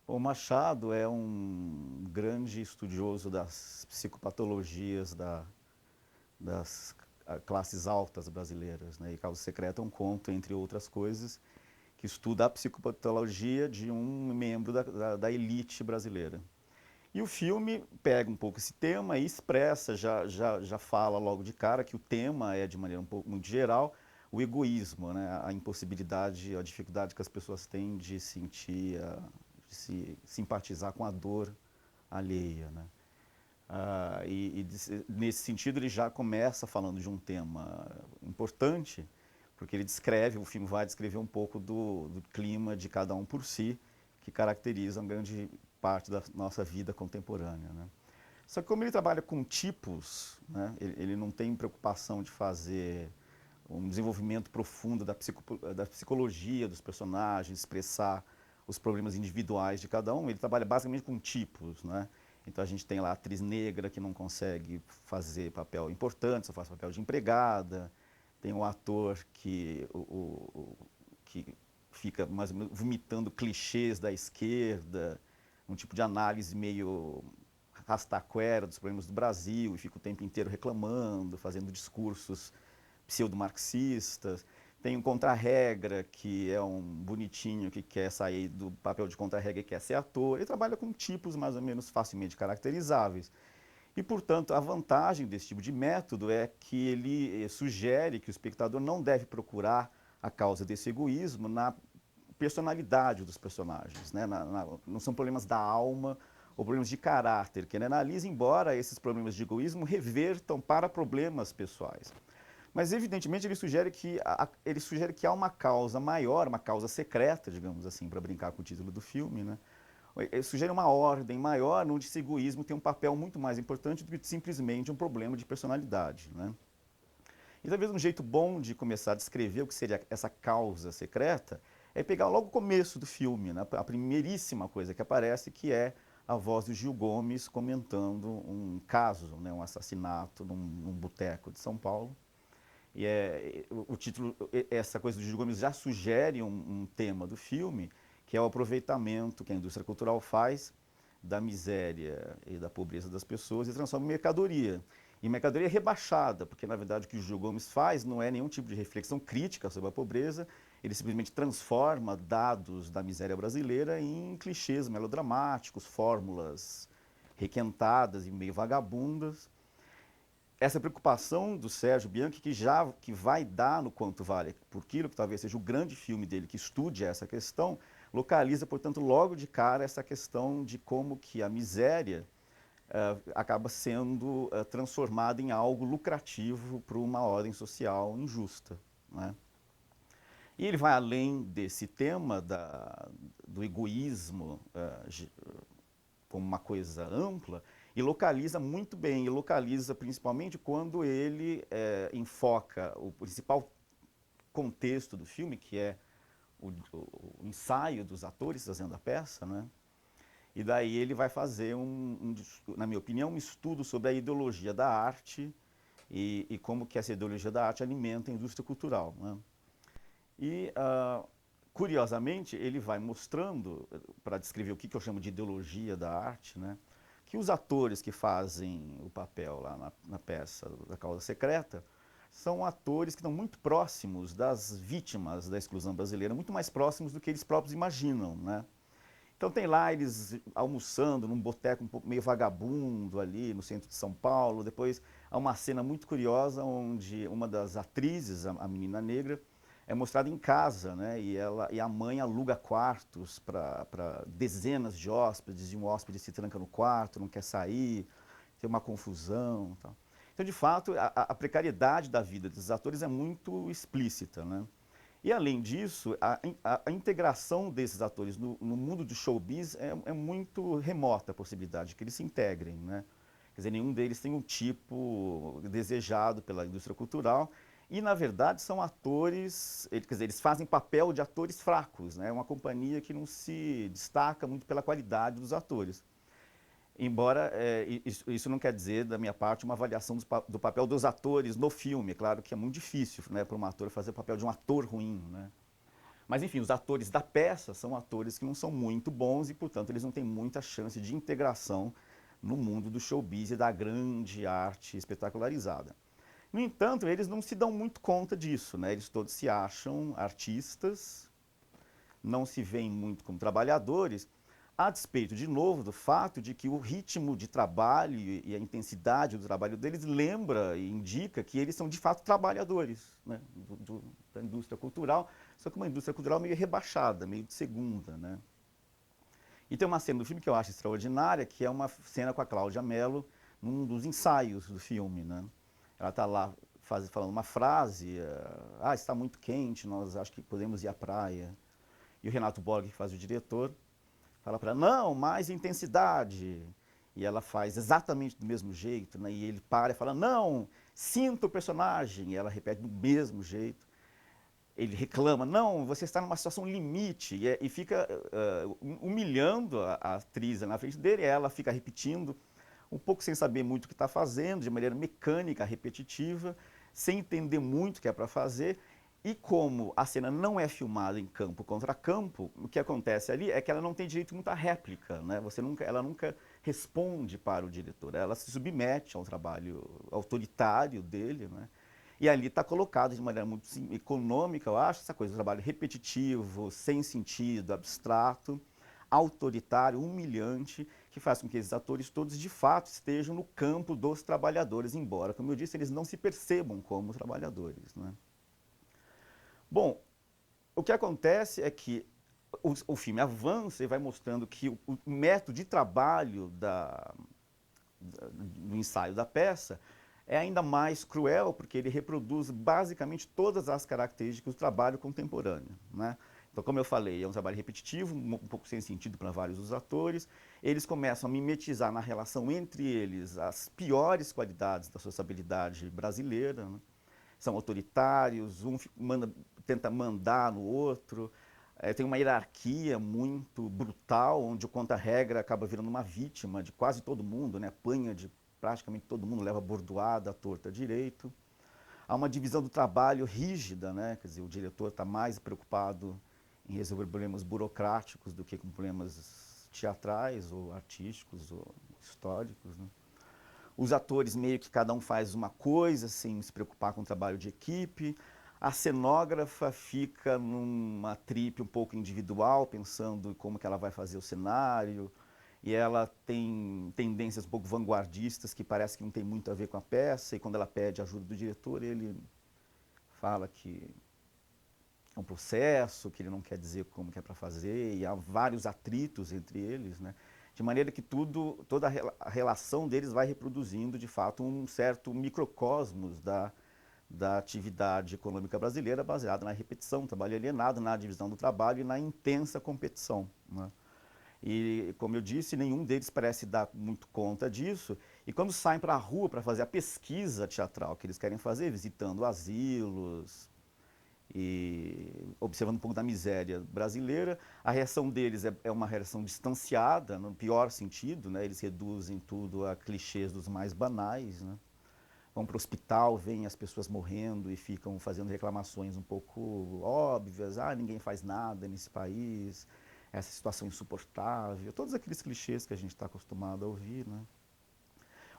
O Machado é um grande estudioso das psicopatologias das classes altas brasileiras, né? E Causa Secreta é um conto, entre outras coisas, que estuda a psicopatologia de um membro da elite brasileira. E o filme pega um pouco esse tema e expressa, já fala logo de cara que o tema é, de maneira um pouco muito geral, o egoísmo, né? A impossibilidade, a dificuldade que as pessoas têm de sentir, de se simpatizar com a dor alheia, né? Nesse sentido ele já começa falando de um tema importante, porque ele descreve, o filme vai descrever um pouco do clima de cada um por si, que caracteriza uma grande parte da nossa vida contemporânea, né? Só que como ele trabalha com tipos, né, ele não tem preocupação de fazer um desenvolvimento profundo da psicologia dos personagens, expressar os problemas individuais de cada um, ele trabalha basicamente com tipos, né? Então a gente tem lá a atriz negra que não consegue fazer papel importante, só faz papel de empregada, tem o ator que fica mais ou menos vomitando clichês da esquerda, um tipo de análise meio rastaquera dos problemas do Brasil, e fica o tempo inteiro reclamando, fazendo discursos pseudo-marxistas. Tem um contra-regra, que é um bonitinho que quer sair do papel de contra-regra e quer ser ator. Ele trabalha com tipos mais ou menos facilmente caracterizáveis. E, portanto, a vantagem desse tipo de método é que ele sugere que o espectador não deve procurar a causa desse egoísmo na personalidade dos personagens, né? Não são problemas da alma ou problemas de caráter que ele analisa, embora esses problemas de egoísmo revertam para problemas pessoais. Mas, evidentemente, ele sugere que há uma causa maior, uma causa secreta, digamos assim, para brincar com o título do filme, né? Ele sugere uma ordem maior, onde esse egoísmo tem um papel muito mais importante do que simplesmente um problema de personalidade, né? E talvez um jeito bom de começar a descrever o que seria essa causa secreta é pegar logo o começo do filme, né? A primeiríssima coisa que aparece, que é a voz do Gil Gomes comentando um caso, né? Um assassinato num boteco de São Paulo. E o título, essa coisa do Gil Gomes já sugere um tema do filme, que é o aproveitamento que a indústria cultural faz da miséria e da pobreza das pessoas e transforma em mercadoria. E mercadoria rebaixada, porque na verdade o que o Gil Gomes faz não é nenhum tipo de reflexão crítica sobre a pobreza, ele simplesmente transforma dados da miséria brasileira em clichês melodramáticos, fórmulas requentadas e meio vagabundas. Essa preocupação do Sérgio Bianchi, que vai dar no Quanto Vale por Quilo, que talvez seja o grande filme dele que estude essa questão, localiza, portanto, logo de cara essa questão de como que a miséria acaba sendo transformada em algo lucrativo para uma ordem social injusta, né? E ele vai além desse tema do egoísmo como uma coisa ampla, e localiza muito bem, e localiza principalmente quando ele enfoca o principal contexto do filme, que é o ensaio dos atores fazendo a peça, né? E daí ele vai fazer, na minha opinião, um estudo sobre a ideologia da arte e como que essa ideologia da arte alimenta a indústria cultural, né? E, curiosamente, ele vai mostrando, para descrever o que eu chamo de ideologia da arte, né, que os atores que fazem o papel lá na peça da Causa Secreta são atores que estão muito próximos das vítimas da exclusão brasileira, muito mais próximos do que eles próprios imaginam, né? Então tem lá eles almoçando num boteco um pouco meio vagabundo ali no centro de São Paulo. Depois há uma cena muito curiosa onde uma das atrizes, a menina negra, é mostrada em casa, né? E a mãe aluga quartos para dezenas de hóspedes, e um hóspede se tranca no quarto, não quer sair, tem uma confusão, tal. Então, de fato, a precariedade da vida desses atores é muito explícita, né? E, além disso, a integração desses atores no mundo do showbiz é muito remota a possibilidade de que eles se integrem, né? Quer dizer, nenhum deles tem um tipo desejado pela indústria cultural e, na verdade, são atores, quer dizer, eles fazem papel de atores fracos, né? É uma companhia que não se destaca muito pela qualidade dos atores. Embora isso não quer dizer, da minha parte, uma avaliação do papel dos atores no filme. É claro que é muito difícil, né, para um ator fazer o papel de um ator ruim, né? Mas, enfim, os atores da peça são atores que não são muito bons e, portanto, eles não têm muita chance de integração no mundo do showbiz e da grande arte espetacularizada. No entanto, eles não se dão muito conta disso, né? Eles todos se acham artistas, não se veem muito como trabalhadores, a despeito, de novo, do fato de que o ritmo de trabalho e a intensidade do trabalho deles lembra e indica que eles são, de fato, trabalhadores, né, da indústria cultural, só que uma indústria cultural meio rebaixada, meio de segunda, né. E tem uma cena do filme que eu acho extraordinária, que é uma cena com a Cláudia Mello, num dos ensaios do filme, né. Ela está lá falando uma frase, está muito quente, nós acho que podemos ir à praia. E o Renato Borg, que faz o diretor, fala para ela, não, mais intensidade. E ela faz exatamente do mesmo jeito, né? E ele para e fala, não, sinta o personagem. E ela repete do mesmo jeito. Ele reclama, não, você está numa situação limite. E fica humilhando a atriz na frente dele. E ela fica repetindo, um pouco sem saber muito o que está fazendo, de maneira mecânica, repetitiva, sem entender muito o que é para fazer. E como a cena não é filmada em campo contra campo, o que acontece ali é que ela não tem direito muito à réplica, né? Ela nunca responde para o diretor, ela se submete ao trabalho autoritário dele, né? E ali está colocado de maneira muito econômica, eu acho, essa coisa do trabalho repetitivo, sem sentido, abstrato, autoritário, humilhante, que faz com que esses atores todos de fato estejam no campo dos trabalhadores, embora, como eu disse, eles não se percebam como trabalhadores, né? Bom, o que acontece é que o filme avança e vai mostrando que o método de trabalho do ensaio da peça é ainda mais cruel, porque ele reproduz basicamente todas as características do trabalho contemporâneo, né? Então, como eu falei, é um trabalho repetitivo, um pouco sem sentido para vários dos atores. Eles começam a mimetizar na relação entre eles as piores qualidades da sociabilidade brasileira, né? São autoritários, tenta mandar no outro, tem uma hierarquia muito brutal, onde o contra-regra acaba virando uma vítima de quase todo mundo, né? Apanha de praticamente todo mundo, leva bordoada, torta direito. Há uma divisão do trabalho rígida, né? Quer dizer, o diretor está mais preocupado em resolver problemas burocráticos do que com problemas teatrais ou artísticos ou históricos, né? Os atores meio que cada um faz uma coisa, sem se preocupar com o trabalho de equipe. A cenógrafa fica numa trip um pouco individual, pensando em como que ela vai fazer o cenário. E ela tem tendências um pouco vanguardistas, que parece que não tem muito a ver com a peça. E quando ela pede ajuda do diretor, ele fala que é um processo, que ele não quer dizer como que é para fazer. E há vários atritos entre eles, né? De maneira que toda a relação deles vai reproduzindo, de fato, um certo microcosmos da atividade econômica brasileira baseada na repetição, trabalho alienado, na divisão do trabalho e na intensa competição, né? E, como eu disse, nenhum deles parece dar muito conta disso. E quando saem para a rua para fazer a pesquisa teatral que eles querem fazer, visitando asilos, e observando um pouco da miséria brasileira, a reação deles é uma reação distanciada, no pior sentido, né? Eles reduzem tudo a clichês dos mais banais, né? Vão para o hospital, veem as pessoas morrendo e ficam fazendo reclamações um pouco óbvias, ninguém faz nada nesse país, essa situação insuportável, todos aqueles clichês que a gente está acostumado a ouvir, né?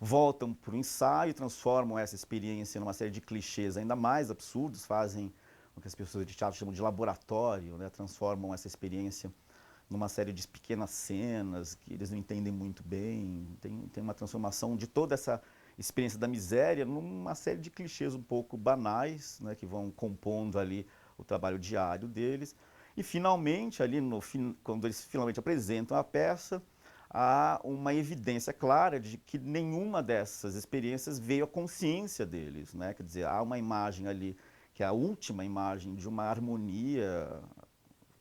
Voltam para o ensaio, transformam essa experiência numa série de clichês ainda mais absurdos, fazem o que as pessoas de teatro chamam de laboratório, né? Transformam essa experiência numa série de pequenas cenas que eles não entendem muito bem. Tem uma transformação de toda essa experiência da miséria numa série de clichês um pouco banais, né? Que vão compondo ali o trabalho diário deles. E finalmente, ali quando eles finalmente apresentam a peça, há uma evidência clara de que nenhuma dessas experiências veio à consciência deles, né? Quer dizer, há uma imagem ali que é a última imagem de uma harmonia,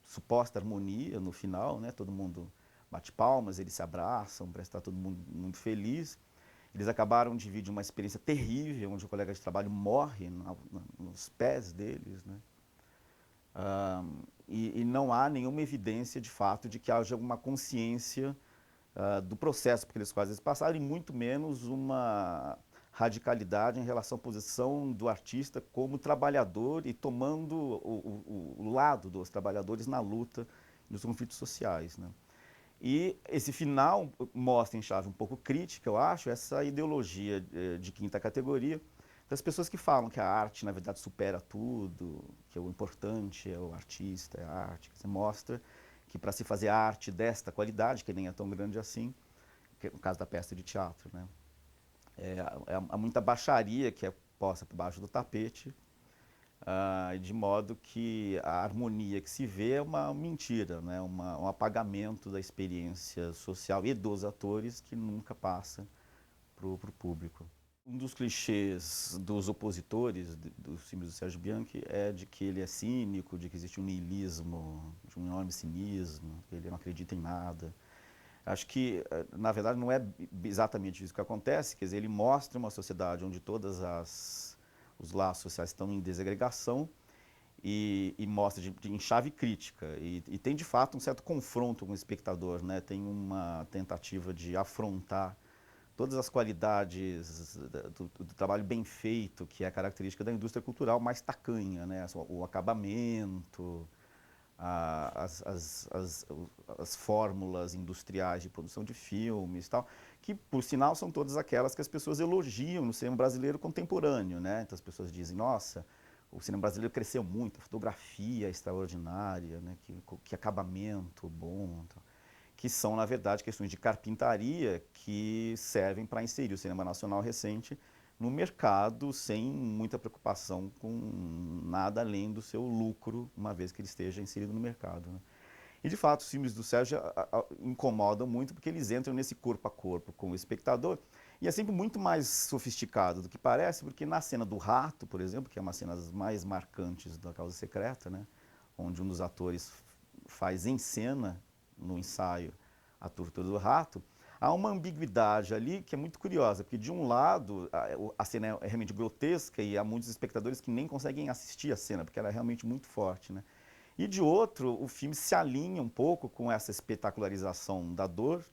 suposta harmonia no final, né? Todo mundo bate palmas, eles se abraçam, parece que está todo mundo muito feliz. Eles acabaram de dividir uma experiência terrível, onde o colega de trabalho morre nos pés deles, né? E não há nenhuma evidência de fato de que haja uma consciência do processo por que eles quase passaram, e muito menos uma radicalidade em relação à posição do artista como trabalhador e tomando o lado dos trabalhadores na luta nos conflitos sociais, né? E esse final mostra em chave um pouco crítica, eu acho, essa ideologia de quinta categoria das pessoas que falam que a arte, na verdade, supera tudo, que o importante é o artista, é a arte. Você mostra que para se fazer arte desta qualidade, que nem é tão grande assim, que é o caso da peça de teatro, né? Há muita baixaria que é posta por baixo do tapete, de modo que a harmonia que se vê é uma mentira, né? Um apagamento da experiência social e dos atores que nunca passa para o público. Um dos clichês dos opositores dos filmes do Sérgio Bianchi é de que ele é cínico, de que existe um niilismo, de um enorme cinismo, que ele não acredita em nada. Acho que, na verdade, não é exatamente isso que acontece, quer dizer, ele mostra uma sociedade onde todos os laços sociais estão em desagregação e mostra em chave crítica. E tem, de fato, um certo confronto com o espectador, né? Tem uma tentativa de afrontar todas as qualidades do trabalho bem feito, que é a característica da indústria cultural mais tacanha, né? O acabamento, as fórmulas industriais de produção de filmes e tal, que, por sinal, são todas aquelas que as pessoas elogiam no cinema brasileiro contemporâneo, né? Então as pessoas dizem, nossa, o cinema brasileiro cresceu muito, a fotografia é extraordinária, né? Que acabamento bom, então, que são, na verdade, questões de carpintaria que servem para inserir o cinema nacional recente no mercado sem muita preocupação com nada além do seu lucro, uma vez que ele esteja inserido no mercado, né? E, de fato, os filmes do Sérgio incomodam muito porque eles entram nesse corpo a corpo com o espectador e é sempre muito mais sofisticado do que parece, porque na cena do rato, por exemplo, que é uma das cenas mais marcantes da Causa Secreta, né, onde um dos atores faz em cena, no ensaio, a tortura do rato, há uma ambiguidade ali que é muito curiosa, porque de um lado a cena é realmente grotesca e há muitos espectadores que nem conseguem assistir a cena, porque ela é realmente muito forte, né? E de outro, o filme se alinha um pouco com essa espetacularização da dor,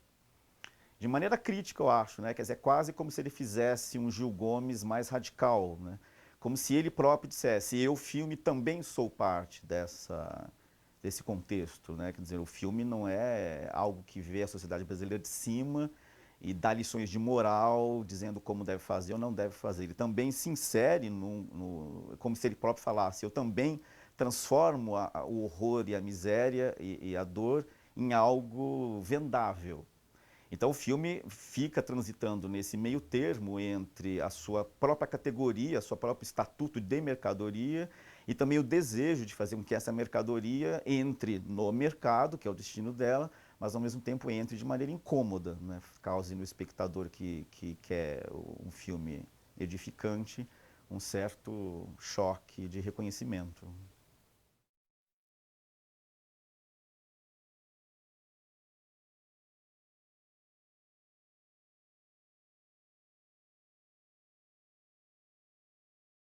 de maneira crítica, eu acho, né? Quer dizer, é quase como se ele fizesse um Gil Gomes mais radical, né? Como se ele próprio dissesse, eu, filme, também sou parte desse contexto, né? Quer dizer, o filme não é algo que vê a sociedade brasileira de cima e dá lições de moral, dizendo como deve fazer ou não deve fazer. Ele também se insere como se ele próprio falasse, eu também transformo o horror e a miséria e a dor em algo vendável. Então o filme fica transitando nesse meio termo entre a sua própria categoria, seu próprio estatuto de mercadoria e também o desejo de fazer com que essa mercadoria entre no mercado, que é o destino dela, mas ao mesmo tempo entre de maneira incômoda, né? Cause no espectador que quer um filme edificante um certo choque de reconhecimento.